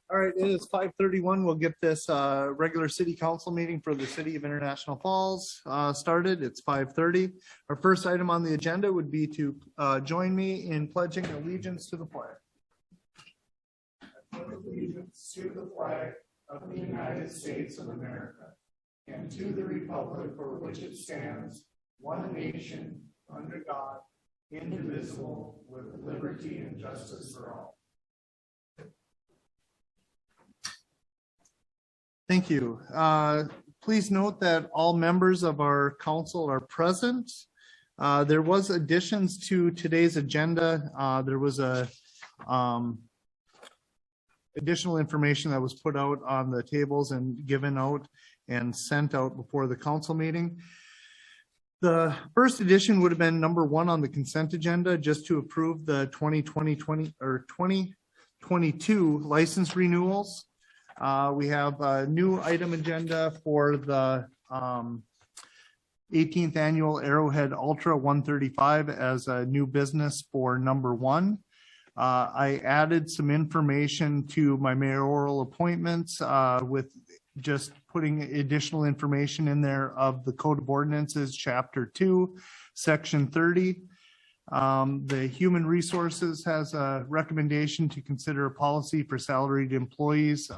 All right, it is 5:31. We'll get this regular city council meeting for the city of International Falls started. It's 5:30. Our first item on the agenda would be to join me in pledging allegiance to the flag. I pledge allegiance to the flag of the United States of America and to the republic for which it stands, one nation, under God, indivisible, with liberty and justice for all. Thank you. Please note that all members of our council are present. There was additions to today's agenda. There was a additional information that was put out on the tables and given out and sent out before the council meeting. The first edition would have been number 1 on the consent agenda, just to approve the 2022 license renewals. We have a new item agenda for the 18th annual Arrowhead Ultra 135 as a new business for number 1. I added some information to my mayoral appointments with just putting additional information in there of the Code of Ordinances, Chapter 2, Section 30. The Human Resources has a recommendation to consider a policy for salaried employees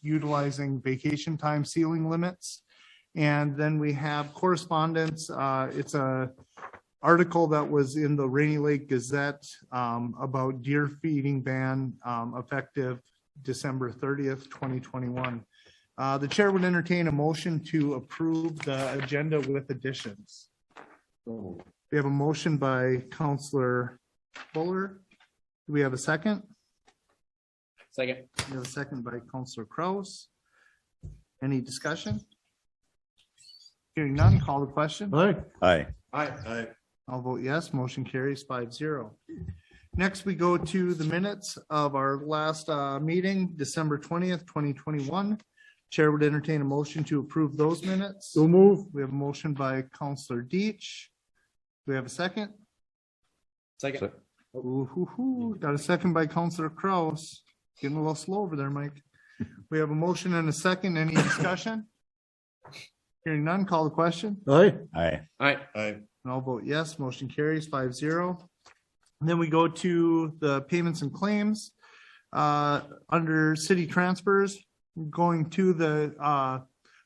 utilizing vacation time ceiling limits. And then we have correspondence. It's a article that was in the Rainy Lake Gazette about deer feeding ban effective December 30th, 2021. The chair would entertain a motion to approve the agenda with additions. We have a motion by Councillor Fuller. Do we have a second? Second. We have a second by Councillor Kraus. Any discussion? Hearing none, call the question. Aye. Aye. Aye. Aye. I'll vote yes. Motion carries 5-0. Next, we go to the minutes of our last meeting, December 20th, 2021. Chair would entertain a motion to approve those minutes. So move. We have a motion by Councillor Deitch. Do we have a second? Second. Got a second by Councillor Kraus. Getting a little slow over there, Mike. We have a motion and a second. Any discussion? Hearing none, call the question. Aye. Aye. Aye. Aye. And I'll vote yes. Motion carries 5-0. And then we go to the payments and claims under city transfers. Going to the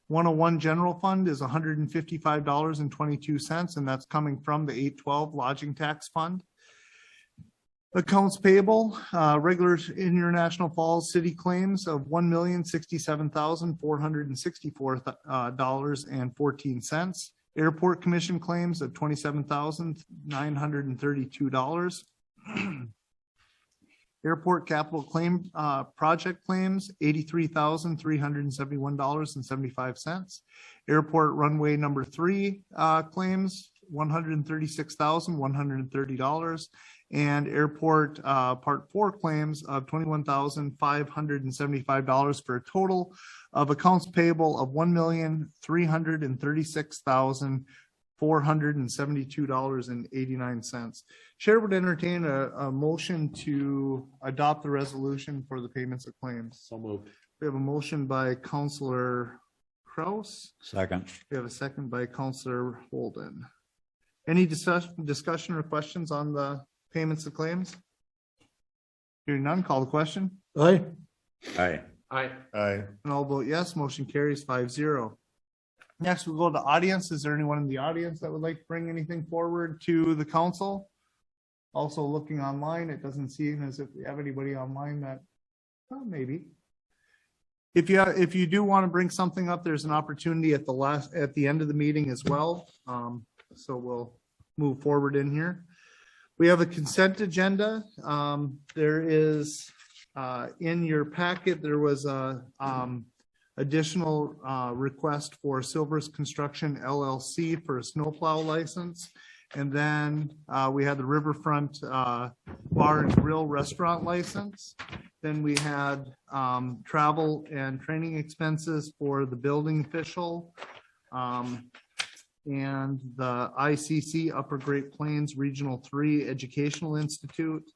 101 general fund is $155.22, and that's coming from the 812 lodging tax fund. Accounts payable, regular International Falls city claims of $1,067,464.14. Airport commission claims of $27,932. Airport capital claim project claims $83,371.75. Airport runway number 3 claims $136,130, and airport part 4 claims of $21,575 for a total of accounts payable of $1,336,472.89. Chair would entertain a motion to adopt the resolution for the payments of claims. So moved. We have a motion by Councillor Kraus. Second. We have a second by Councillor Holden. Any discussion or questions on the payments of claims? Hearing none, call the question. Aye. Aye. Aye. Aye. And I'll vote yes. Motion carries 5-0. Next, we'll go to the audience. Is there anyone in the audience that would like to bring anything forward to the council? Also looking online, it doesn't seem as if we have anybody online that, well, maybe. If you do want to bring something up, there's an opportunity at the end of the meeting as well. So we'll move forward in here. We have a consent agenda. There is in your packet, there was a additional request for Silver's Construction LLC for a snowplow license. And then we had the Riverfront Bar and Grill restaurant license. Then we had travel and training expenses for the building official and the ICC Upper Great Plains Regional 3 Educational Institute,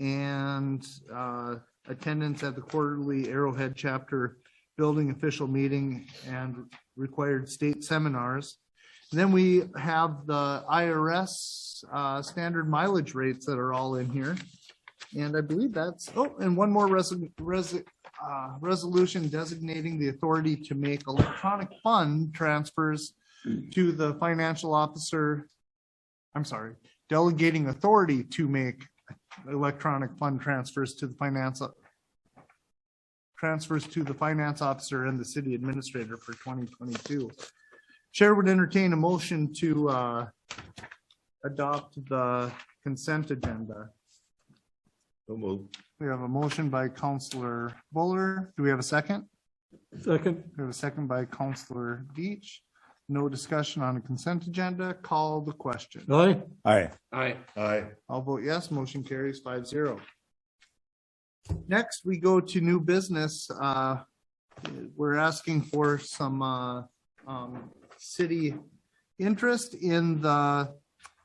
and attendance at the quarterly Arrowhead Chapter building official meeting and required state seminars. Then we have the IRS standard mileage rates that are all in here. And I believe that's, and one more resolution designating the authority to make electronic fund transfers to the financial officer. I'm sorry, delegating authority to make electronic fund transfers to the finance officer and the city administrator for 2022. Chair would entertain a motion to adopt the consent agenda. So moved. We have a motion by Counselor Buller. Do we have a second? Second. We have a second by Counselor Deitch. No discussion on the consent agenda. Call the question. Aye. Aye. Aye. Aye. I'll vote yes. Motion carries 5-0. Next, we go to new business. We're asking for some city interest in the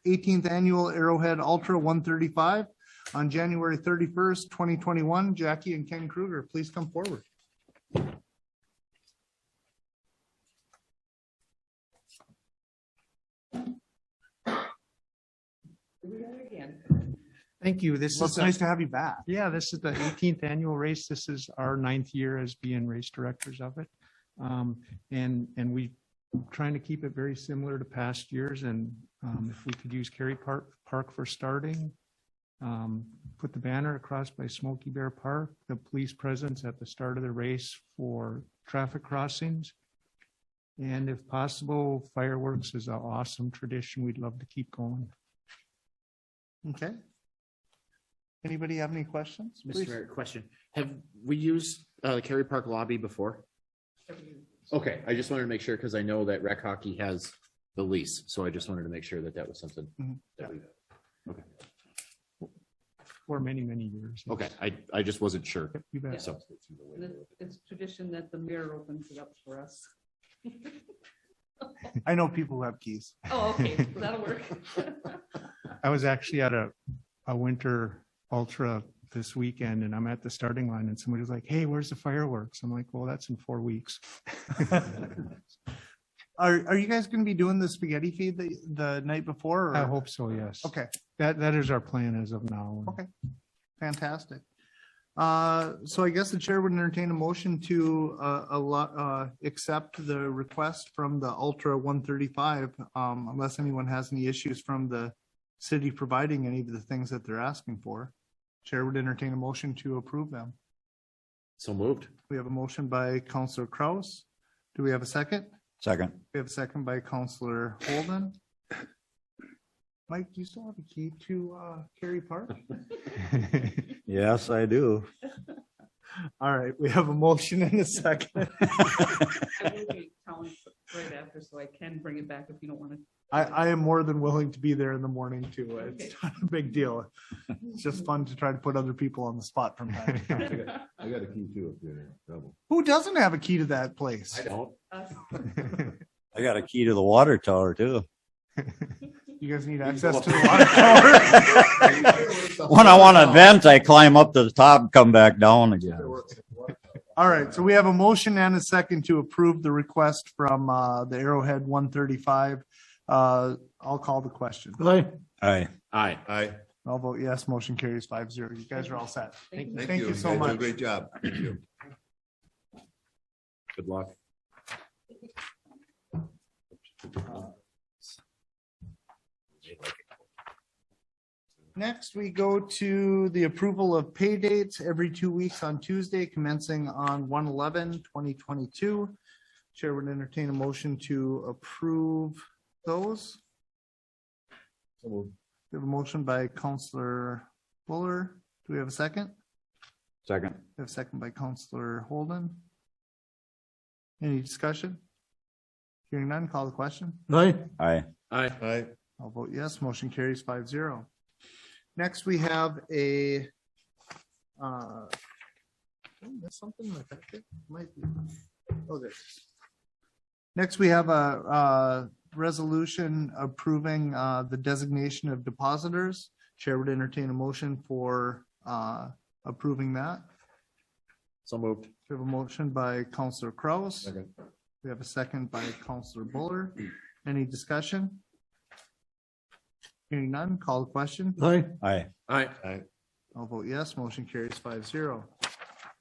18th annual Arrowhead Ultra 135 on January 31st, 2021. Jackie and Ken Kruger, please come forward. Thank you. This Well, is it's nice to have you back. yeah, this is the 18th annual race. This is our 9th year as being race directors of it. And we trying to keep it very similar to past years. And if we could use Cary Park for starting, put the banner across by Smoky Bear Park, the police presence at the start of the race for traffic crossings. And if possible, fireworks is an awesome tradition. We'd love to keep going. Okay. Anybody have any questions? Mr. Mayor, question. Have we used the Cary Park lobby before? Okay, I just wanted to make sure because I know that rec hockey has the lease. So I just wanted to make sure that that was something that we, okay. For many, many years. Okay, I just wasn't sure. You bet. So It's tradition that the mayor opens it up for us. I know people who have keys. Oh, okay, that'll work. I was actually at a winter ultra this weekend and I'm at the starting line and somebody was like, "Hey, where's the fireworks?" I'm like, "Well, that's in 4 weeks." Are you guys going to be doing the spaghetti feed the night before? Or? I hope so, yes. Okay, That is our plan as of now. Okay. Fantastic. So I guess the chair would entertain a motion to accept the request from the Ultra 135, unless anyone has any issues from the city providing any of the things that they're asking for. Chair would entertain a motion to approve them. So moved. We have a motion by Councillor Kraus. Do we have a second? Second. We have a second by Councillor Holden. Mike, do you still have a key to Cary Park? Yes, I do. All right, we have a motion and a second. I will be town right after, so I can bring it back if you don't want to. I am more than willing to be there in the morning too. It's not a big deal. It's just fun to try to put other people on the spot from time to time. I got a key too if you're in trouble. Who doesn't have a key to that place? I don't. I got a key to the water tower too. You guys need access to the water tower? When I want to vent, I climb up to the top and come back down again. All right, so we have a motion and a second to approve the request from the Arrowhead 135. I'll call the question. Aye. Aye. Aye. Aye. I'll vote yes. Motion carries 5-0. You guys are all set. Thank you. Thank you so guys do a much. Great job. Thank you. Good luck. Next, we go to the approval of pay dates every 2 weeks on Tuesday, commencing on 1/11/2022. Chair would entertain a motion to approve those. So moved. We have a motion by Councillor Fuller. Do we have a second? Second. We have a second by Councillor Holden. Any discussion? Hearing none, call the question. Aye. Aye. Aye. Aye. I'll vote yes. Motion carries 5-0. Next, we have a, there's something like that. There might be. Oh, there. Next, we have a resolution approving the designation of depositors. Chair would entertain a motion for approving that. So moved. We have a motion by Counselor Kraus. Second. We have a second by Counselor Buller. Any discussion? Hearing none, call the question. Aye. Aye. Aye. Aye. I'll vote yes, motion carries 5-0.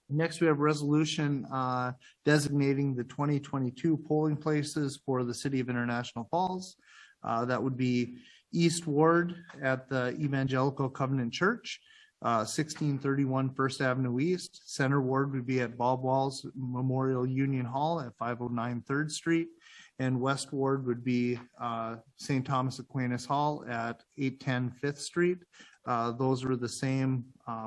Next, we have resolution designating the 2022 polling places for the city of International Falls. That would be East Ward at the Evangelical Covenant Church, 1631 First Avenue East. Center Ward would be at Bob Walls Memorial Union Hall at 509 3rd Street. And West Ward would be St. Thomas Aquinas Hall at 810 5th Street. Those were the same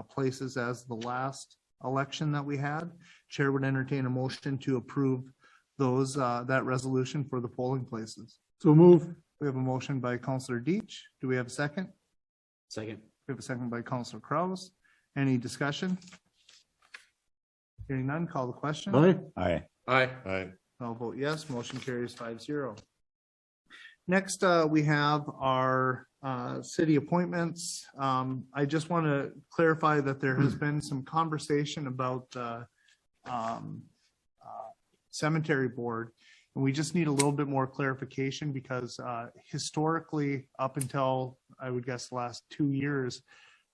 places as the last election that we had. Chair would entertain a motion to approve those, that resolution for the polling places. So move. We have a motion by Counselor Deitch. Do we have a second? Second. We have a second by Counselor Kraus. Any discussion? Hearing none, call the question. Aye. Aye. Aye. I'll vote yes, motion carries 5-0. Next, we have our city appointments. I just want to clarify that there has been some conversation about the cemetery board. And we just need a little bit more clarification because historically, up until I would guess the last 2 years,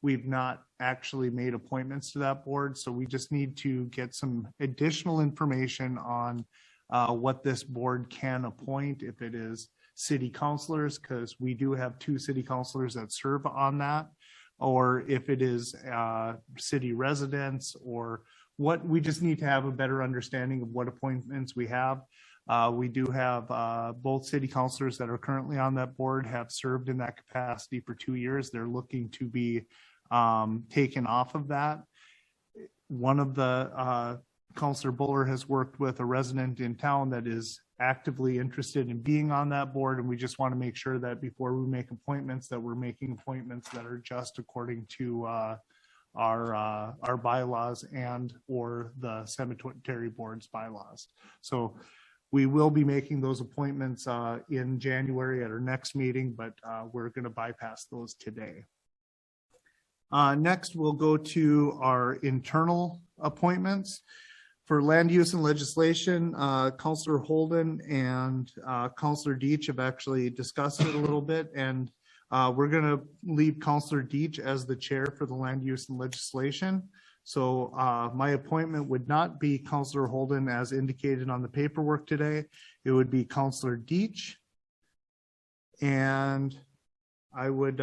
we've not actually made appointments to that board. So we just need to get some additional information on what this board can appoint if it is city councilors, because we do have 2 city councilors that serve on that, or if it is city residents, or what. We just need to have a better understanding of what appointments we have. We do have both city councilors that are currently on that board have served in that capacity for 2 years. They're looking to be taken off of that. One of the Counselor Buller has worked with a resident in town that is actively interested in being on that board, and we just want to make sure that before we make appointments, that we're making appointments that are just according to our bylaws and or the cemetery board's bylaws. So we will be making those appointments in January at our next meeting, but we're going to bypass those today. Next, we'll go to our internal appointments. For land use and legislation, Counselor Holden and Counselor Deitch have actually discussed it a little bit, and we're going to leave Counselor Deitch as the chair for the land use and legislation. So my appointment would not be Counselor Holden as indicated on the paperwork today. It would be Counselor Deitch. And I would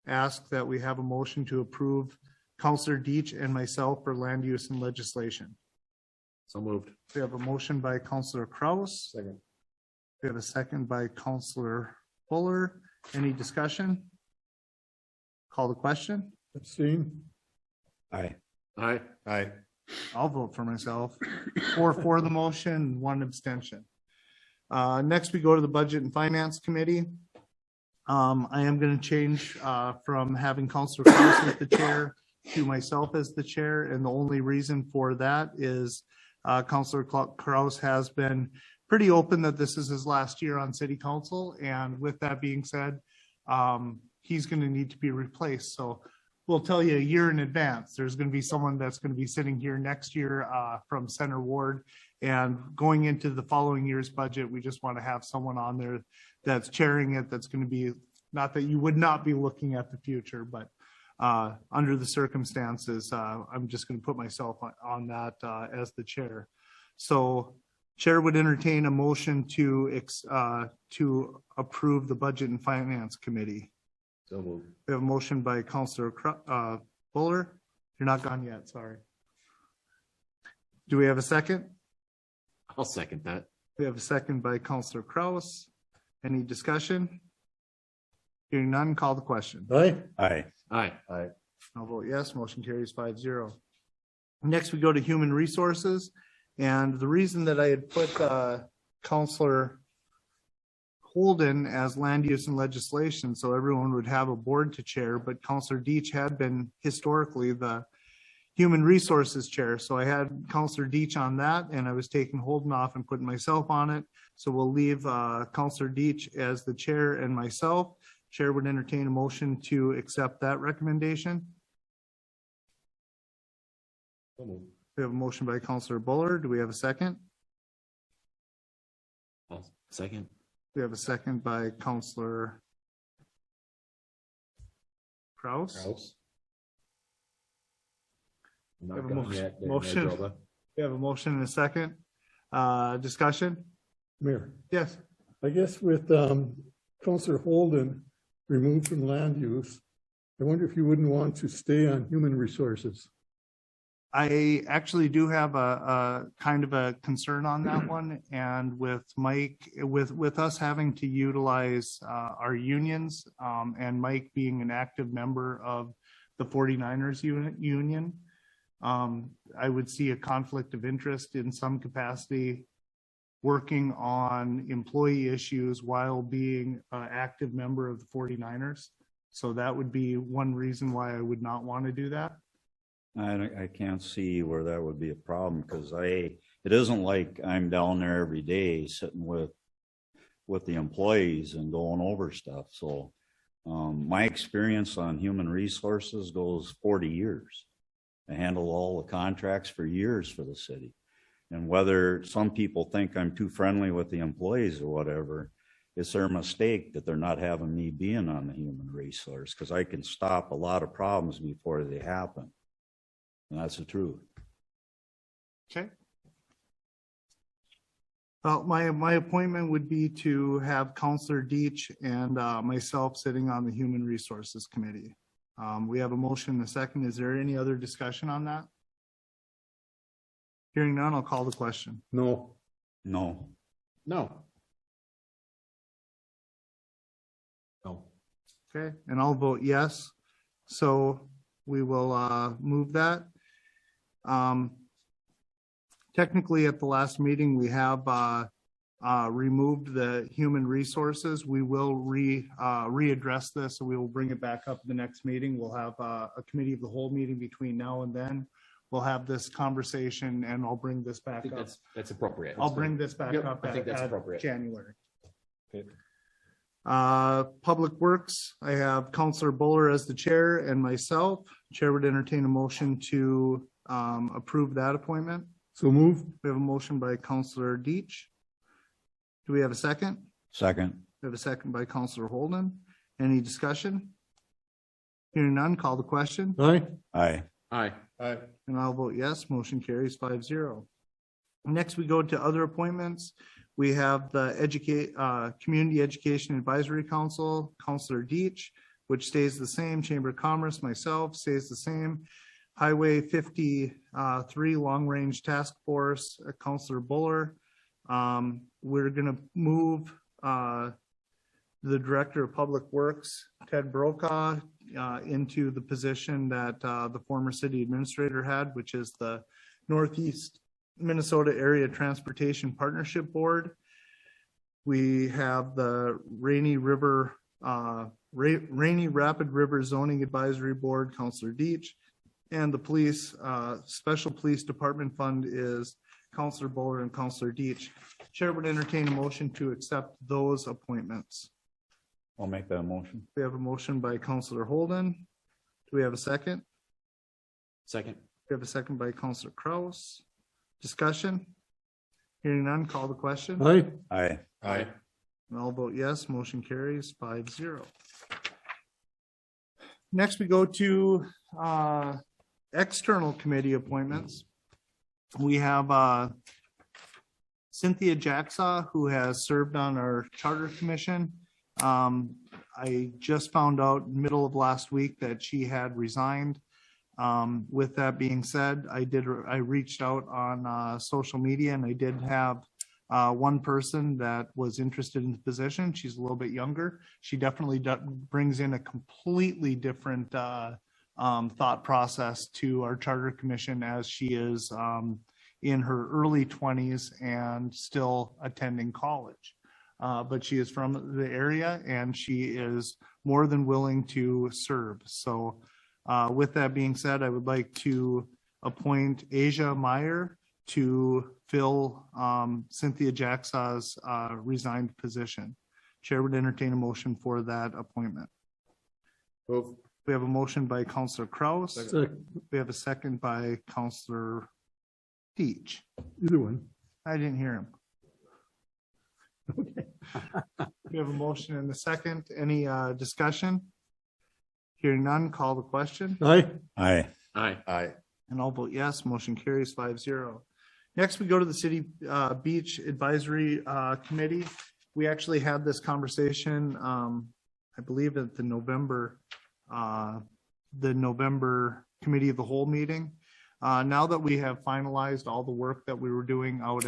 ask that we have a motion to approve Counselor Deitch and myself for land use and legislation. So moved. We have a motion by Counselor Kraus. Second. We have a second by Counselor Fuller. Any discussion? Call the question. Abstain. Aye. Aye. Aye. I'll vote for myself. 4 for the motion, 1 abstention. Next, we go to the Budget and Finance Committee. I am going to change from having Counselor Kraus as the chair to myself as the chair. And the only reason for that is Counselor Kraus has been pretty open that this is his last year on city council. And with that being said, he's going to need to be replaced. So we'll tell you a year in advance. There's going to be someone that's going to be sitting here next year from Center Ward. And going into the following year's budget, we just want to have someone on there that's chairing it. That's going to be, not that you would not be looking at the future, but under the circumstances, I'm just going to put myself on that as the chair. So chair would entertain a motion to approve the Budget and Finance Committee. So moved. We have a motion by Counselor Buller. You're not gone yet, sorry. Do we have a second? I'll second that. We have a second by Counselor Kraus. Any discussion? Hearing none, call the question. Aye. Aye. Aye. Aye. I'll vote yes, motion carries 5-0. Next, we go to Human Resources. And the reason that I had put Counselor Holden as land use and legislation, so everyone would have a board to chair, but Counselor Deitch had been historically the Human Resources chair. So I had Counselor Deitch on that, and I was taking Holden off and putting myself on it. So we'll leave Counselor Deitch as the chair and myself. Chair would entertain a motion to accept that recommendation. So moved. We have a motion by Counselor Buller. Do we have a second? Second. We have a second by Counselor Kraus. Kraus. We have Not a gone yet. There, motion. Mayor Droba. We have a motion and a second. Discussion? Mayor, Yes. I guess with Counselor Holden removed from land use, I wonder if you wouldn't want to stay on human resources. I actually do have a kind of a concern on that one. And with Mike, with us having to utilize our unions and Mike being an active member of the 49ers union, I would see a conflict of interest in some capacity working on employee issues while being an active member of the 49ers. So that would be one reason why I would not want to do that. I can't see where that would be a problem because it isn't like I'm down there every day sitting with the employees and going over stuff. So my experience on human resources goes 40 years. I handled all the contracts for years for the city. And whether some people think I'm too friendly with the employees or whatever, it's their mistake that they're not having me being on the human resource because I can stop a lot of problems before they happen. And that's the truth. Okay. Well, my appointment would be to have Counselor Deitch and myself sitting on the Human Resources Committee. We have a motion and a second. Is there any other discussion on that? Hearing none, I'll call the question. No, No. No. No. Okay, and I'll vote yes. So we will move that. Technically, at the last meeting, we have removed the human resources. We will readdress this, so we will bring it back up at the next meeting. We'll have a committee of the whole meeting between now and then. We'll have this conversation, and I'll bring this I back think up. that's appropriate. I'll bring this back Yep, up I think that's at appropriate. January. Okay. Public Works, I have Counselor Buller as the chair and myself. Chair would entertain a motion to approve that appointment. so move. We have a motion by Counselor Deitch. Do we have a second? Second. We have a second by Counselor Holden. Any discussion? Hearing none, call the question, Aye, Aye. Aye. Aye. and I'll vote yes. Motion carries 5-0. Next, we go to other appointments. We have the Community Education Advisory Council, Counselor Deitch, which stays the same. Chamber of Commerce, myself, stays the same. Highway 53 Long Range Task Force, Counselor Buller. We're gonna move the Director of Public Works, Ted Brokaw, into the position that the former city administrator had, which is the Northeast Minnesota Area Transportation Partnership Board. We have the Rainy Rapid River Zoning Advisory Board, Counselor Deitch, and the police, Special Police Department Fund is Counselor Buller and Counselor Deitch. Chair would entertain a motion to accept those appointments. I'll make that motion. We have a motion by Counselor Holden. Do we have a second? Second. We have a second by Counselor Kraus. Discussion? Hearing none, call the question. aye, Aye. Aye. And I'll vote yes, motion carries 5-0. Next, we go to external committee appointments. We have Cynthia Jacksaw, who has served on our charter commission. I just found out middle of last week that she had resigned. With that being said, I reached out on social media, and I did have one person that was interested in the position. She's a little bit younger. She definitely brings in a completely different thought process to our charter commission, as she is in her early 20s and still attending college. But she is from the area, and she is more than willing to serve. So with that being said, I would like to appoint Asia Meyer to fill Cynthia Jacksaw's resigned position. Chair would entertain a motion for that appointment. Move. We have a motion by Counselor Kraus. second, We have a second by Counselor Deach? Either one. I didn't hear him. Okay. We have a motion and a second. Any discussion? Hearing none, call the question. Aye. Aye. Aye. Aye. And I'll vote yes, motion carries 5-0. Next, we go to the City Beach Advisory Committee. We actually had this conversation, I believe at the November Committee of the Whole meeting. Now that we have finalized all the work that we were doing out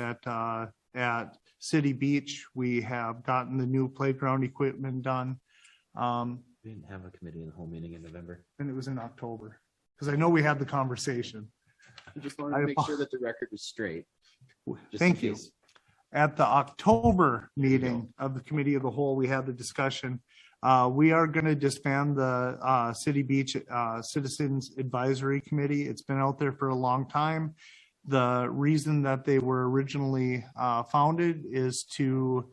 at City Beach, we have gotten the new playground equipment done. We didn't have a committee in the whole meeting in November. And it was in October, because I know we had the conversation. I just wanted to make sure that the record was straight. just in Thank you. case. At the October meeting of the Committee of the Whole, we had the discussion. We are going to disband the City Beach Citizens Advisory Committee. It's been out there for a long time. The reason that they were originally founded is to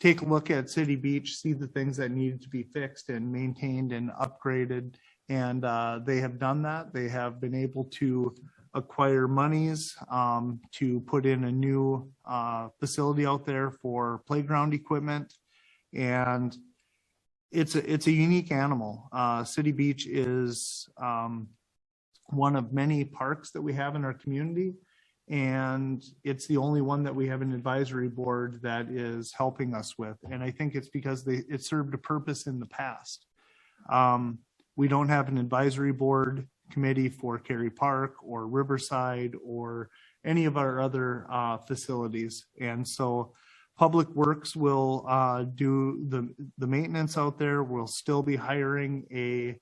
take a look at City Beach, see the things that needed to be fixed and maintained and upgraded. And they have done that. They have been able to acquire monies to put in a new facility out there for playground equipment. And it's a unique animal. City Beach is one of many parks that we have in our community. And it's the only one that we have an advisory board that is helping us with. And I think it's because it served a purpose in the past. We don't have an advisory board committee for Cary Park or Riverside or any of our other facilities. And so Public Works will do the maintenance out there. We'll still be hiring a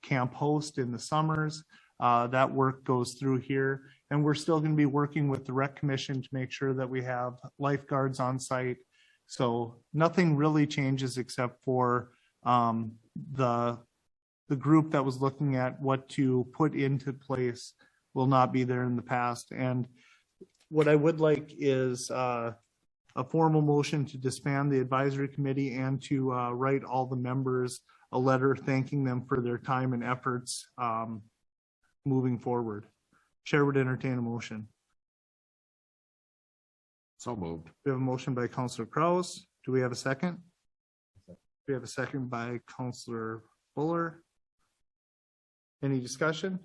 camp host in the summers. That work goes through here. And we're still going to be working with the Rec Commission to make sure that we have lifeguards on site. So nothing really changes except for the group that was looking at what to put into place will not be there in the past. And what I would like is a formal motion to disband the advisory committee and to write all the members a letter thanking them for their time and efforts moving forward. Chair would entertain a motion. So moved. We have a motion by Councillor Kraus. Do we have a second? We have a second by Councillor Fuller. Any discussion?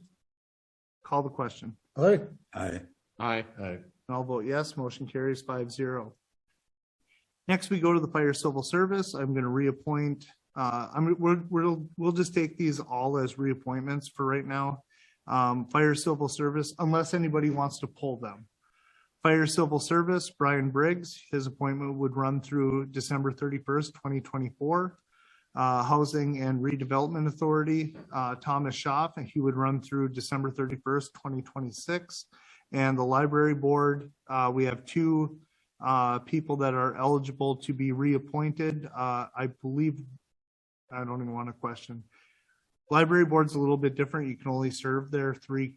Call the question. Aye. Aye. Aye. Aye. And I'll vote yes, motion carries 5-0. Next, we go to the Fire Civil Service. I'm going to reappoint, we'll just take these all as reappointments for right now. Fire Civil Service, unless anybody wants to pull them. Fire Civil Service, Brian Briggs, his appointment would run through December 31st, 2024. Housing and Redevelopment Authority, Thomas Schaaf, and he would run through December 31st, 2026. And the Library Board, we have two people that are eligible to be reappointed. I believe, I don't even want to question. Library Board's a little bit different. You can only serve there three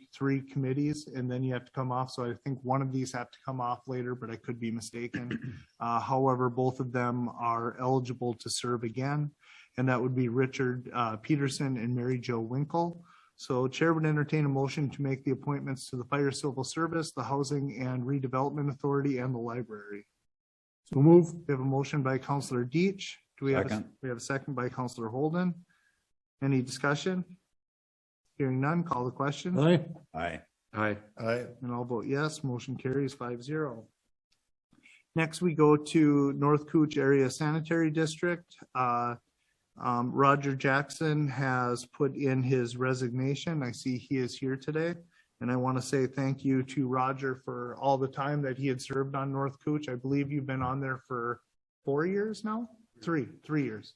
committees, and then you have to come off. So I think one of these have to come off later, but I could be mistaken. However, both of them are eligible to serve again, and that would be Richard Peterson and Mary Jo Winkle. So Chair would entertain a motion to make the appointments to the Fire Civil Service, the Housing and Redevelopment Authority, and the Library. So move. We have a motion by Councillor Deach. Do we have we have a second by Councillor Holden? Any discussion? Hearing none, call the question. Aye. Aye. Aye. Aye. And I'll vote yes, motion carries 5-0. Next, we go to North Cooch Area Sanitary District. Roger Jackson has put in his resignation. I see he is here today. And I want to say thank you to Roger for all the time that he had served on North Cooch. I believe you've been on there for 4 years now? Three years.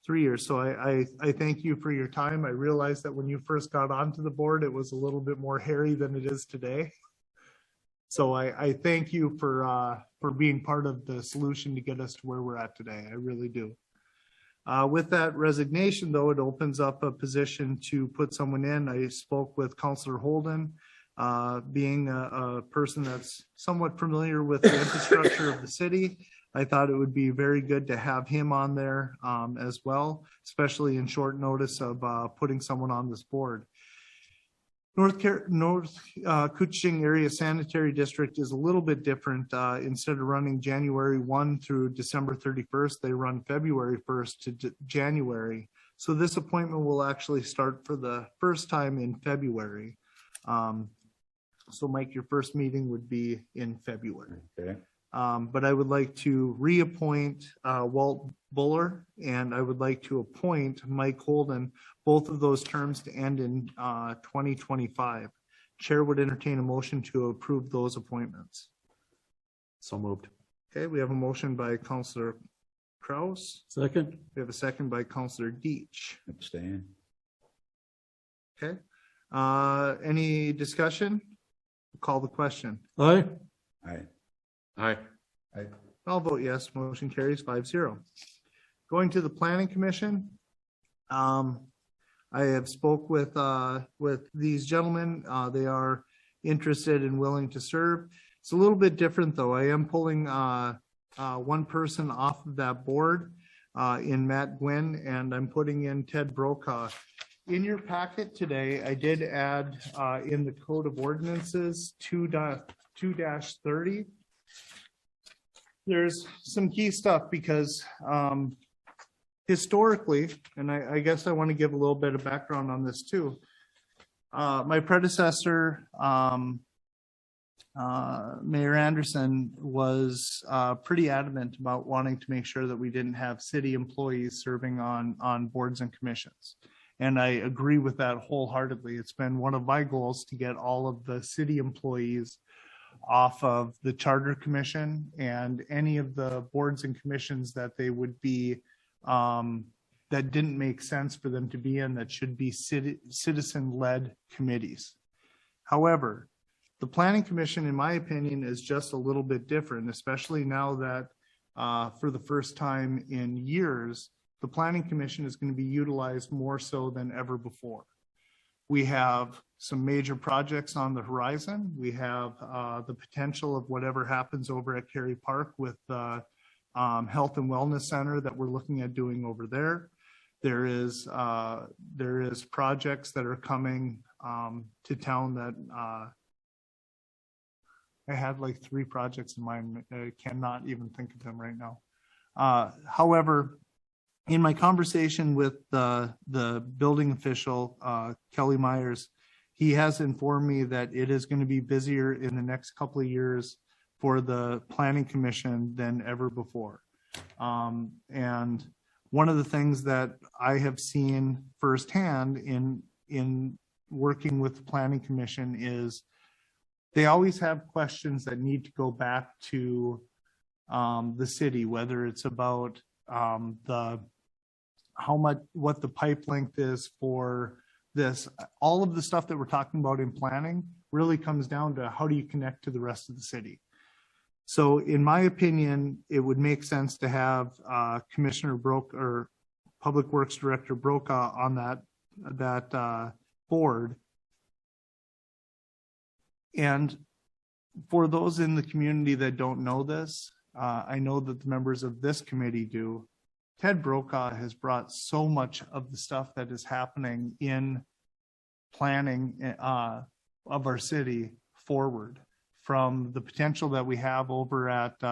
3 years. So I thank you for your time. I realized that when you first got onto the board, it was a little bit more hairy than it is today. So I thank you for being part of the solution to get us to where we're at today. I really do. With that resignation, though, it opens up a position to put someone in. I spoke with Councillor Holden, being a person that's somewhat familiar with the infrastructure of the city. I thought it would be very good to have him on there as well, especially in short notice of putting someone on this board. North Cooching Area Sanitary District is a little bit different. Instead of running January 1 through December 31st, they run February 1st to January. So this appointment will actually start for the first time in February. So Mike, your first meeting would be in February. Okay. But I would like to reappoint Walt Buller, and I would like to appoint Mike Holden, both of those terms to end in 2025. Chair would entertain a motion to approve those appointments. So moved. Okay, we have a motion by Counselor Kraus. Second? We have a second by Counselor Deitch. Abstain. Okay. Any discussion? Call the question. Aye. Aye. Aye. I'll vote yes. Motion carries 5-0. Going to the Planning Commission. I have spoke with these gentlemen. They are interested and willing to serve. It's a little bit different though. I am pulling one person off of that board in Matt Gwynn, and I'm putting in Ted Brokaw. In your packet today, I did add in the Code of Ordinances 2-30. There's some key stuff because historically, and I guess I want to give a little bit of background on this too. My predecessor, Mayor Anderson, was pretty adamant about wanting to make sure that we didn't have city employees serving on boards and commissions. And I agree with that wholeheartedly. It's been one of my goals to get all of the city employees off of the Charter Commission and any of the boards and commissions that they would be, that didn't make sense for them to be in, that should be citizen-led committees. However, the Planning Commission, in my opinion, is just a little bit different, especially now that for the first time in years, the Planning Commission is going to be utilized more so than ever before. We have some major projects on the horizon. We have the potential of whatever happens over at Cary Park with the Health and Wellness Center that we're looking at doing over there. There is projects that are coming to town that I had like 3 projects in mind. I cannot even think of them right now. However, in my conversation with the building official, Kelly Myers, he has informed me that it is going to be busier in the next couple of years for the Planning Commission than ever before. And one of the things that I have seen firsthand in working with the Planning Commission is they always have questions that need to go back to the city, whether it's about what the pipe length is for this. All of the stuff that we're talking about in planning really comes down to how do you connect to the rest of the city. So in my opinion, it would make sense to have Commissioner Brokaw or Public Works Director Brokaw on that board. And for those in the community that don't know this, I know that the members of this committee do. Ted Brokaw has brought so much of the stuff that is happening in planning of our city forward, from the potential that we have over at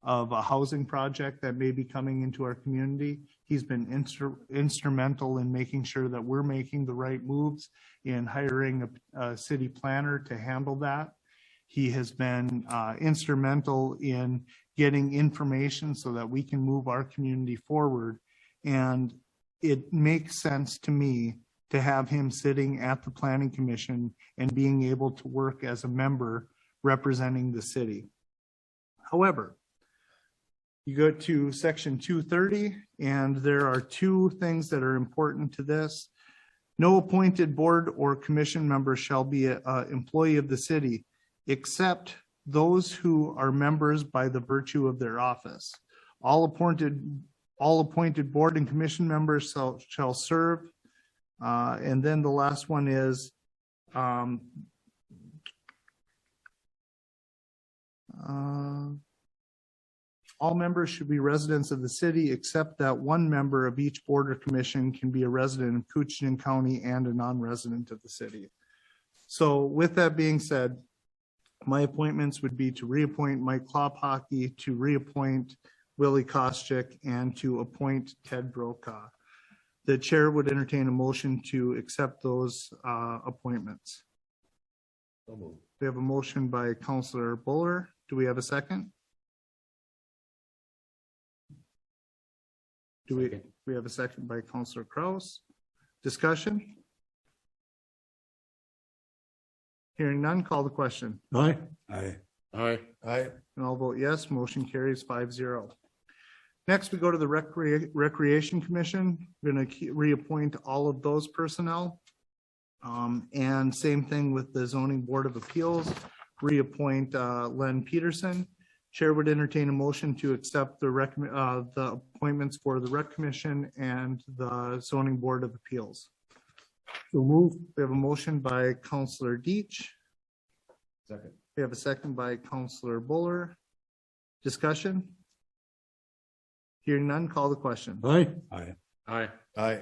of a housing project that may be coming into our community. He's been instrumental in making sure that we're making the right moves in hiring a city planner to handle that. He has been instrumental in getting information so that we can move our community forward. And it makes sense to me to have him sitting at the Planning Commission and being able to work as a member representing the city. However, you go to section 230, and there are 2 things that are important to this. No appointed board or commission member shall be an employee of the city, except those who are members by the virtue of their office. All appointed board and commission members shall serve. And then the last one is all members should be residents of the city, except that one member of each board or commission can be a resident of Cooch County and a non-resident of the city. So with that being said, my appointments would be to reappoint Mike Klophocky, to reappoint Willie Koscheck, and to appoint Ted Brokaw. The chair would entertain a motion to accept those appointments. So moved. We have a motion by Counselor Buller. Do we have a second? Second. We have a second by Counselor Kraus. Discussion? Hearing none, call the question. Aye. Aye. Aye. Aye. And I'll vote yes, motion carries 5-0. Next, we go to the Recreation Commission. We're going to reappoint all of those personnel. And same thing with the Zoning Board of Appeals, reappoint Len Peterson. Chair would entertain a motion to accept the appointments for the Rec Commission and the Zoning Board of Appeals. So move. We have a motion by Counselor Deitch. Second. We have a second by Counselor Buller. Discussion? Hearing none, call the question. Aye. Aye. Aye. Aye.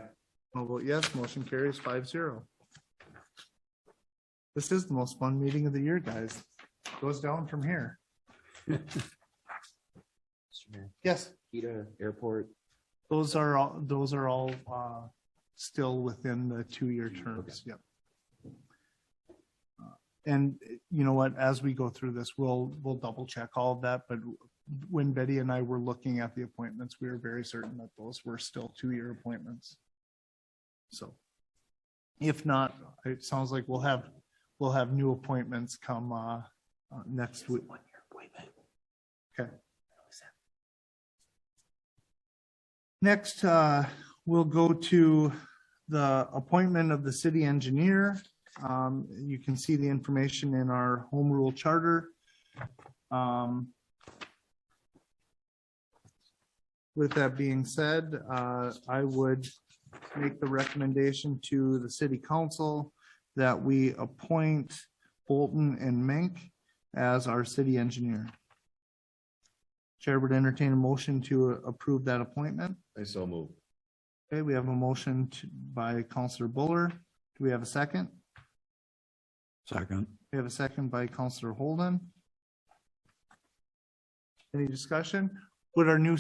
I'll vote yes, motion carries 5-0. This is the most fun meeting of the year, guys. Goes down from here. Mr. Mayor, Yes, PETA, airport. those are all still within the 2-year terms. Yep. And you know what, as we go through this, we'll double check all of that, but when Betty and I were looking at the appointments, we were very certain that those were still 2-year appointments. So if not, it sounds like we'll have new appointments come next week. Okay. Next, we'll go to the appointment of the city engineer. You can see the information in our home rule charter. With that being said, I would make the recommendation to the city council that we appoint Bolton and Mink as our city engineer. Chair would entertain a motion to approve that appointment. I so move. Okay, we have a motion by Counselor Buller. Do we have a second? Second. We have a second by Counselor Holden. Any discussion? Would our new,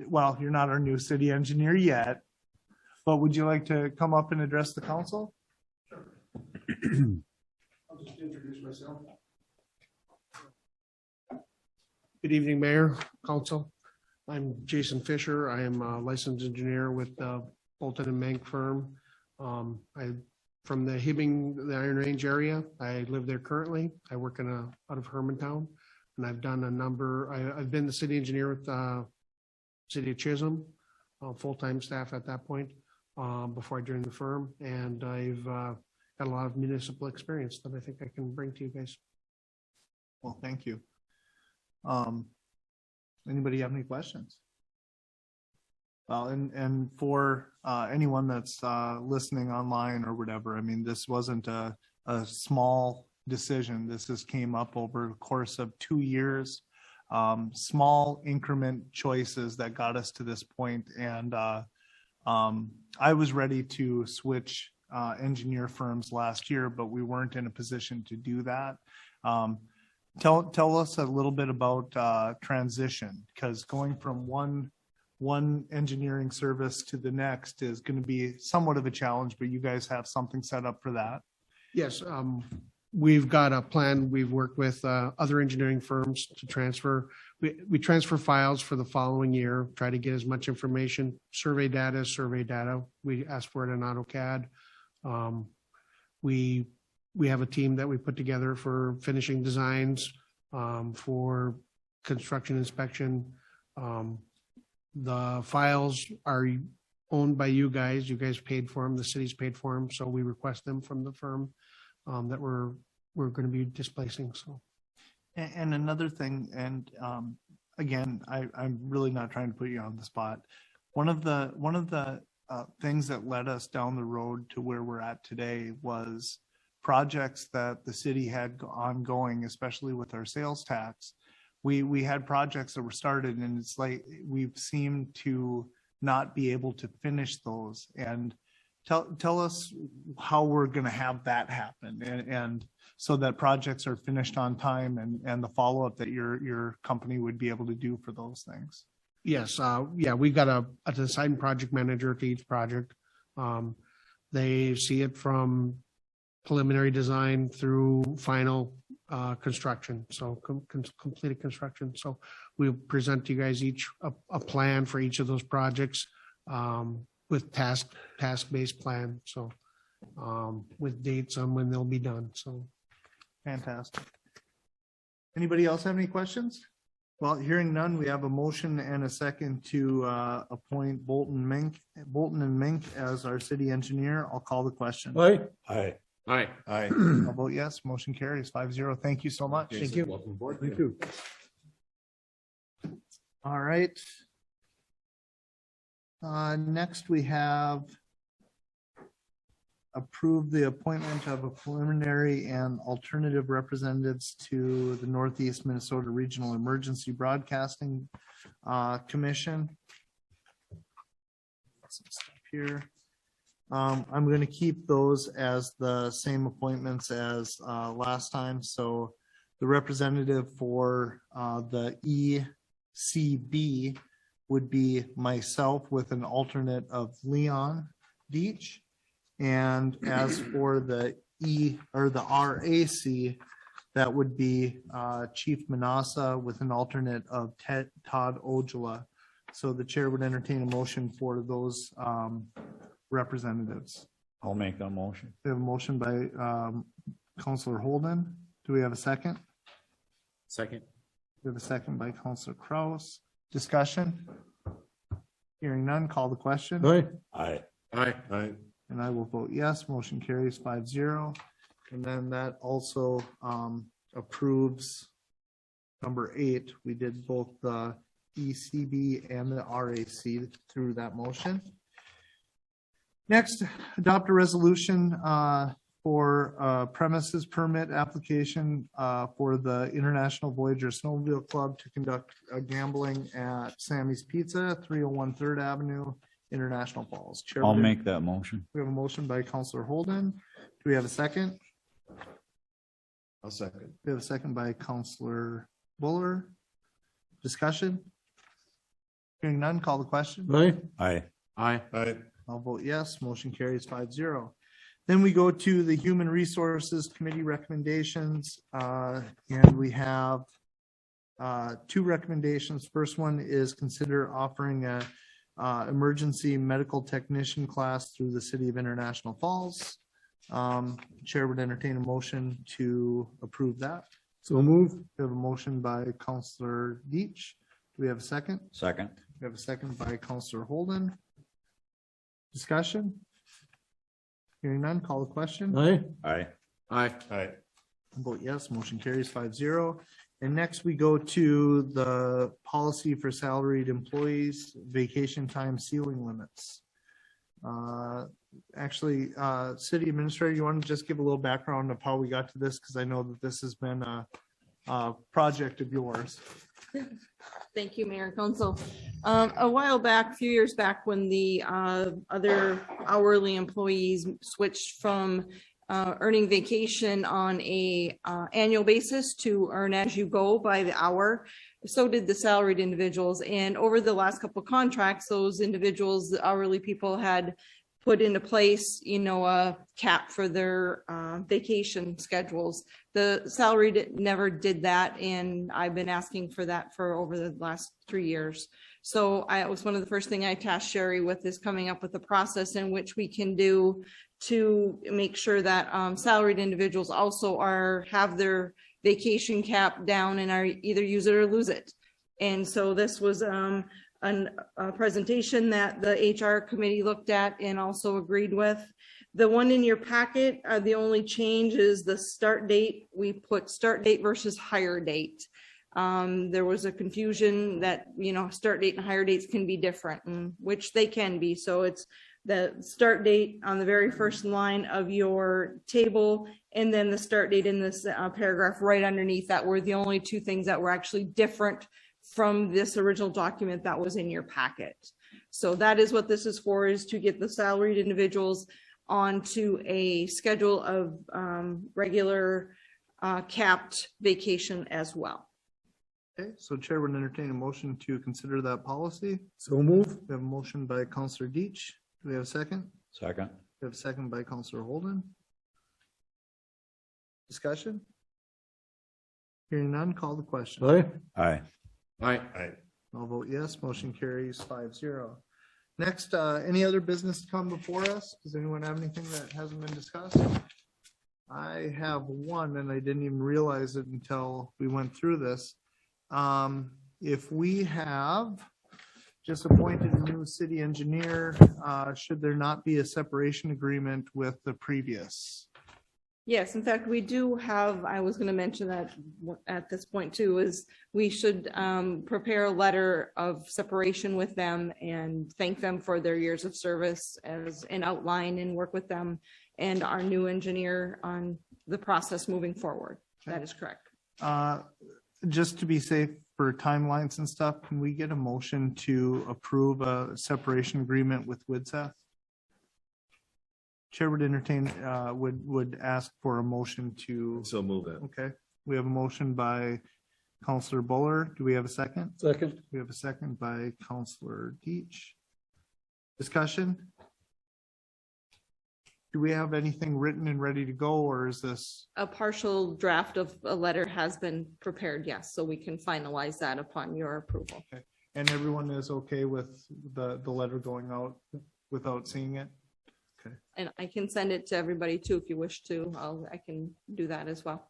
well, you're not our new city engineer yet, but would you like to come up and address the council? I'll just introduce myself. Good evening, Mayor, Council. I'm Jason Fisher. I am a licensed engineer with Bolton and Mank firm. I'm from the Hibbing, the Iron Range area. I live there currently. I work out of Hermantown, and I've done a number. I've been the city engineer with City of Chisholm, full-time staff at that point before I joined the firm, and I've got a lot of municipal experience that I think I can bring to you guys. Well, thank you. Anybody have any questions? Well, and for anyone that's listening online or whatever, I mean, this wasn't a small decision. This has came up over the course of 2 years, small increment choices that got us to this point. And I was ready to switch engineer firms last year, but we weren't in a position to do that. Tell us a little bit about transition, because going from one engineering service to the next is going to be somewhat of a challenge, but you guys have something set up for that. Yes, we've got a plan. We've worked with other engineering firms to transfer. We transfer files for the following year, try to get as much information, survey data. We ask for it in AutoCAD. We have a team that we put together for finishing designs, for construction inspection. The files are owned by you guys. You guys paid for them. The city's paid for them. So we request them from the firm that we're going to be displacing. So, and another thing, and again, I'm really not trying to put you on the spot. One of the things that led us down the road to where we're at today was projects that the city had ongoing, especially with our sales tax. We had projects that were started, and it's like we've seemed to not be able to finish those. And tell us how we're going to have that happen and so that projects are finished on time and the follow-up that your company would be able to do for those things. Yes, yeah, we got a design project manager to each project. They see it from preliminary design through final construction, so completed construction. So we'll present to you guys each a plan for each of those projects with task-based plan. So with dates on when they'll be done. So Fantastic. Anybody else have any questions? Well, hearing none, we have a motion and a second to appoint Bolton and Mink as our city engineer. I'll call the question. Aye. Aye. Aye. Aye. I'll vote yes. Motion carries 5-0. Thank you so much. Thank you. Welcome aboard. Thank you. All right. Next, we have approved the appointment of a preliminary and alternative representatives to the Northeast Minnesota Regional Emergency Broadcasting Commission. Some stuff here. I'm going to keep those as the same appointments as last time. So the representative for the ECB would be myself with an alternate of Leon Deach. And as for the RAC, that would be Chief Manassa with an alternate of Todd Ojala. So the chair would entertain a motion for those representatives. I'll make that motion. We have a motion by Councillor Holden. Do we have a second? Second. We have a second by Councillor Kraus. Discussion? Hearing none, call the question. Aye. Aye. Aye. Aye. And I will vote yes. Motion carries 5-0. And then that also approves number 8. We did both the ECB and the RAC through that motion. Next, adopt a resolution for premises permit application for the International Voyager Snowmobile Club to conduct gambling at Sammy's Pizza, 301 3rd Avenue, International Falls. Chair, I'll make that motion. we have a motion by Councillor Holden. Do we have a second? I'll second. We have a second by Councillor Buller. Discussion? Hearing none, call the question. Aye. Aye. Aye. Aye. I'll vote yes. Motion carries 5-0. Then we go to the Human Resources Committee recommendations, and we have 2 recommendations. First one is consider offering a emergency medical technician class through the city of International Falls. Chair would entertain a motion to approve that. So move. We have a motion by Councillor Deach. Do we have a second? Second. We have a second by Councillor Holden. Discussion? Hearing none, call the question. Aye. Aye. Aye. Aye. Vote yes, motion carries 5-0. And next we go to the policy for salaried employees, vacation time ceiling limits. Actually, city administrator, you want to just give a little background of how we got to this? Because I know that this has been a project of yours. Thank you, Mayor and Council. A while back, a few years back, when the other hourly employees switched from earning vacation on a annual basis to earn as you go by the hour, so did the salaried individuals. And over the last couple of contracts, those individuals, the hourly people, had put into place, a cap for their vacation schedules. The salaried never did that, and I've been asking for that for over the last 3 years. So it was one of the first things I tasked Sherry with, is coming up with a process in which we can do to make sure that salaried individuals also have their vacation cap down and are either use it or lose it. And so this was a presentation that the HR committee looked at and also agreed with. The one in your packet, the only change is the start date. We put start date versus hire date. There was a confusion that, start date and hire dates can be different, and which they can be. So it's the start date on the very first line of your table, and then the start date in this paragraph right underneath that were the only 2 things that were actually different from this original document that was in your packet. So that is what this is for, is to get the salaried individuals onto a schedule of regular capped vacation as well. Okay, so Chair would entertain a motion to consider that policy. So move. We have a motion by Counselor Deitch. Do we have a second? Second. We have a second by Counselor Holden. Discussion? Hearing none, call the question. Aye. Aye. Aye. Aye. I'll vote yes, motion carries 5-0. Next, any other business to come before us? Does anyone have anything that hasn't been discussed? I have one, and I didn't even realize it until we went through this. If we have just appointed a new city engineer, should there not be a separation agreement with the previous? Yes, in fact, we do have, I was going to mention that at this point too, is we should prepare a letter of separation with them and thank them for their years of service as an outline, and work with them and our new engineer on the process moving forward. That is correct. Just to be safe for timelines and stuff, can we get a motion to approve a separation agreement with Widseth? Chair would entertain, would ask for a motion to, So move it. okay. We have a motion by Counselor Buller. Do we have a second? Second. We have a second by Counselor Deitch. Discussion? Do we have anything written and ready to go, or is this? A partial draft of a letter has been prepared, yes, so we can finalize that upon your approval. And everyone is okay with the letter going out without seeing it? And I can send it to everybody too, if you wish to. I can do that as well.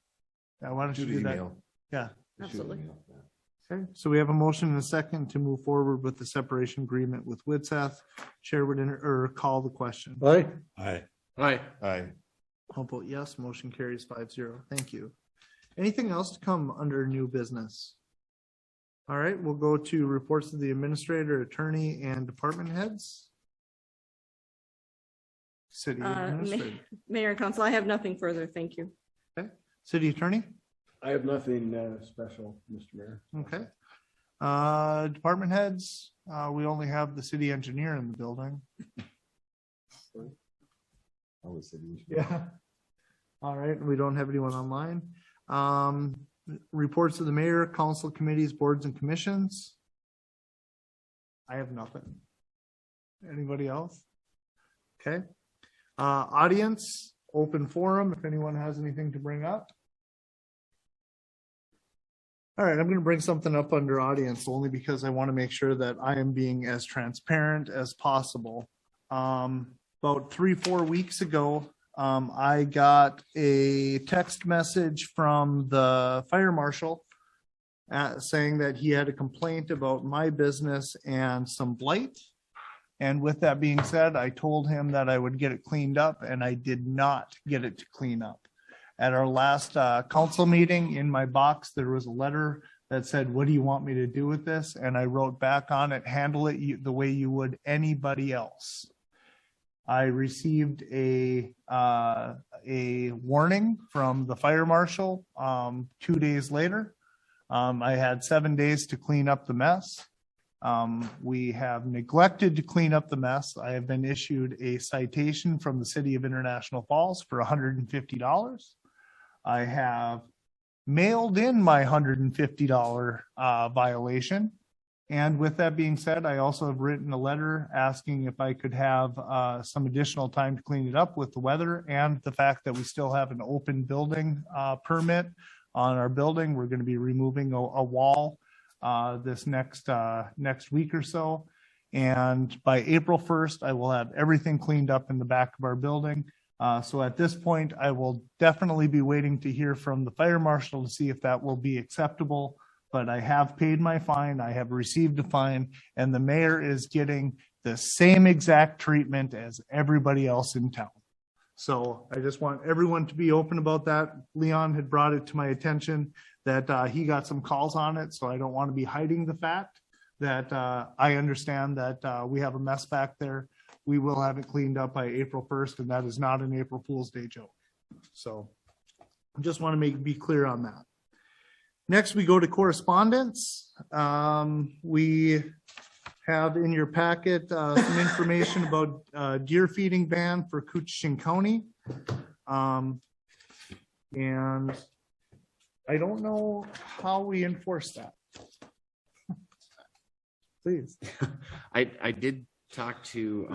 Yeah, why don't you Shoot do that? email. Yeah. Shoot Absolutely. email. Okay, so we have a motion and a second to move forward with the separation agreement with Widseth. Chair would call the question. Aye. Aye. Aye. Aye. I'll vote yes, motion carries 5-0. Thank you. Anything else to come under new business? All right, we'll go to reports of the administrator, attorney, and department heads. City administrator. Mayor and Council, I have nothing further. Thank you. City attorney? I have nothing special, Mr. Mayor. Okay. Department heads, we only have the city engineer in the building. Yeah. All right, we don't have anyone online. Reports of the mayor, council committees, boards and commissions. I have nothing. Anybody else? Okay. Audience, open forum, if anyone has anything to bring up. All right, I'm going to bring something up under audience only because I want to make sure that I am being as transparent as possible. About 3-4 weeks ago, I got a text message from the fire marshal saying that he had a complaint about my business and some blight. And with that being said, I told him that I would get it cleaned up, and I did not get it to clean up. At our last council meeting, in my box, there was a letter that said, "What do you want me to do with this?" And I wrote back on it, "Handle it the way you would anybody else." I received a warning from the fire marshal 2 days later. I had 7 days to clean up the mess. We have neglected to clean up the mess. I have been issued a citation from the city of International Falls for $150. I have mailed in my $150 violation. And with that being said, I also have written a letter asking if I could have some additional time to clean it up with the weather and the fact that we still have an open building permit on our building. We're going to be removing a wall this next week or so. And by April 1st, I will have everything cleaned up in the back of our building. So at this point, I will definitely be waiting to hear from the fire marshal to see if that will be acceptable. But I have paid my fine. I have received a fine, and the mayor is getting the same exact treatment as everybody else in town. So I just want everyone to be open about that. Leon had brought it to my attention that he got some calls on it. So I don't want to be hiding the fact that I understand that we have a mess back there. We will have it cleaned up by April 1st, and that is not an April Fool's Day joke. So I just want to be clear on that. Next, we go to correspondence. We have in your packet some information about deer feeding ban for Cooch County. And I don't know how we enforce that. Please. I did talk to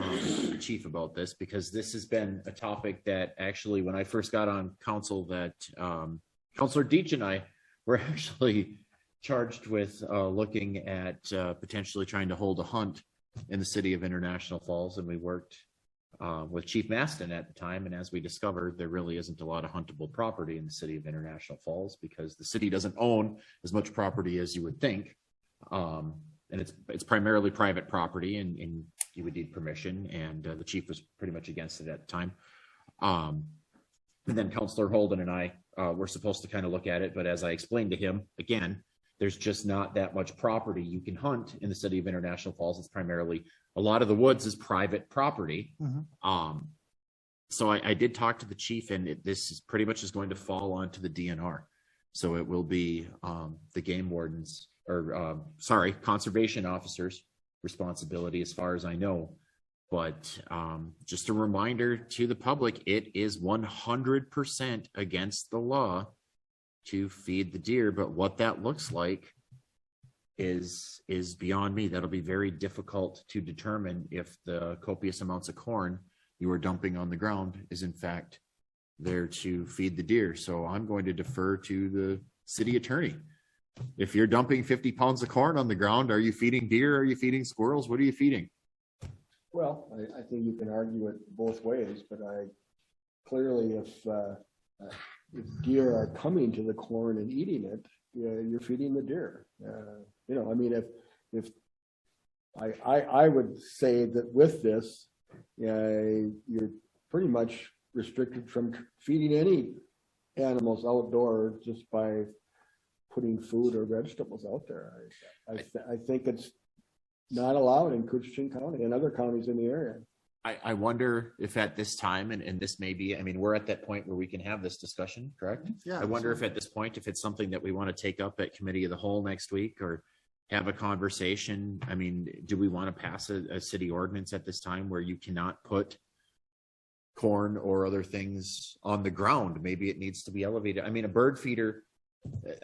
the chief about this because this has been a topic that actually, when I first got on council, that Councilor Deitch and I were actually charged with looking at potentially trying to hold a hunt in the city of International Falls. And we worked with Chief Maston at the time. And as we discovered, there really isn't a lot of huntable property in the city of International Falls because the city doesn't own as much property as you would think. And it's primarily private property and you would need permission. And the chief was pretty much against it at the time. And then Councilor Holden and I were supposed to kind of look at it. But as I explained to him, again, there's just not that much property you can hunt in the city of International Falls. It's primarily, a lot of the woods is private property. So I did talk to the chief, and this is pretty much is going to fall onto the DNR. So it will be the game wardens or conservation officers' responsibility as far as I know. But just a reminder to the public, it is 100% against the law to feed the deer. But what that looks like is beyond me. That'll be very difficult to determine if the copious amounts of corn you are dumping on the ground is in fact there to feed the deer. So I'm going to defer to the city attorney. If you're dumping 50 pounds of corn on the ground, are you feeding deer? Are you feeding squirrels? What are you feeding? Well, I think you can argue it both ways, but clearly if deer are coming to the corn and eating it, you're feeding the deer. I mean, if I would say that with this, you're pretty much restricted from feeding any animals outdoors just by putting food or vegetables out there. I think it's not allowed in Cooch County and other counties in the area. I wonder if at this time, and this may be, I mean, we're at that point where we can have this discussion, correct? Yeah. I wonder if at this point, if it's something that we want to take up at committee of the whole next week or have a conversation. I mean, do we want to pass a city ordinance at this time where you cannot put corn or other things on the ground? Maybe it needs to be elevated. I mean, a bird feeder,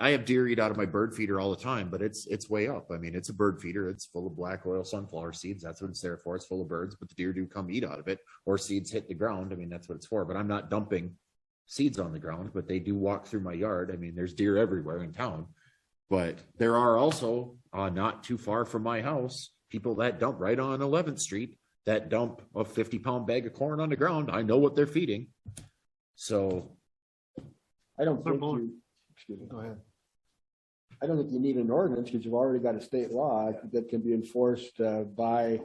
I have deer eat out of my bird feeder all the time, but it's way up. I mean, it's a bird feeder. It's full of black oil sunflower seeds. That's what it's there for. It's full of birds, but the deer do come eat out of it, or seeds hit the ground. I mean, that's what it's for. But I'm not dumping seeds on the ground, but they do walk through my yard. I mean, there's deer everywhere in town, but there are also not too far from my house, people that dump right on 11th Street that dump a 50-pound bag of corn on the ground. I know what they're feeding. So I don't think you, excuse me, go ahead. I don't think you need an ordinance because you've already got a state law that can be enforced by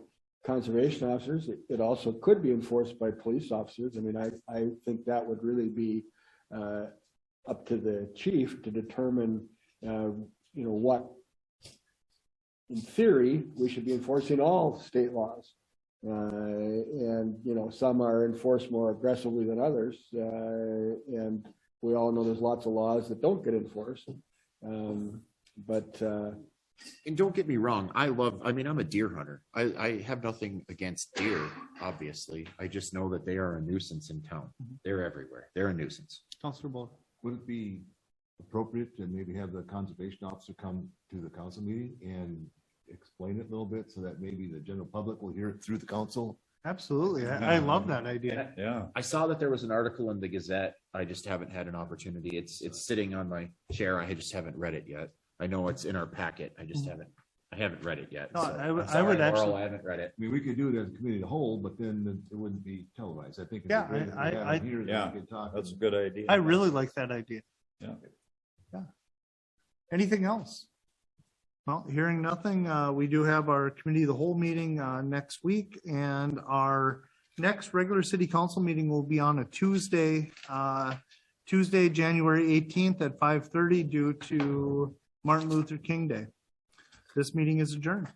conservation officers. It also could be enforced by police officers. I mean, I think that would really be up to the chief to determine, what, in theory, we should be enforcing all state laws. And some are enforced more aggressively than others. And we all know there's lots of laws that don't get enforced. And don't get me wrong, I'm a deer hunter. I have nothing against deer, obviously. I just know that they are a nuisance in town. They're everywhere. They're a nuisance. Councilor Bull. Would it be appropriate to maybe have the conservation officer come to the council meeting and explain it a little bit so that maybe the general public will hear it through the council? Absolutely. I love that idea. Yeah. I saw that there was an article in the Gazette. I just haven't had an opportunity. It's sitting on my chair. I just haven't read it yet. I know it's in our packet. I haven't read it yet. No, So I would I'm sorry, actually- Laurel, I haven't read it. I mean, we could do it as a committee of the whole, but then it wouldn't be televised. I think. it'd be Yeah, great if we had I- it here that Yeah, we could talk That's a and- good idea. I really like that idea. Yeah. Yeah. Anything else? Well, hearing nothing, we do have our committee of the whole meeting next week, and our next regular city council meeting will be on a Tuesday, January 18th at 5:30 due to Martin Luther King Day. This meeting is adjourned.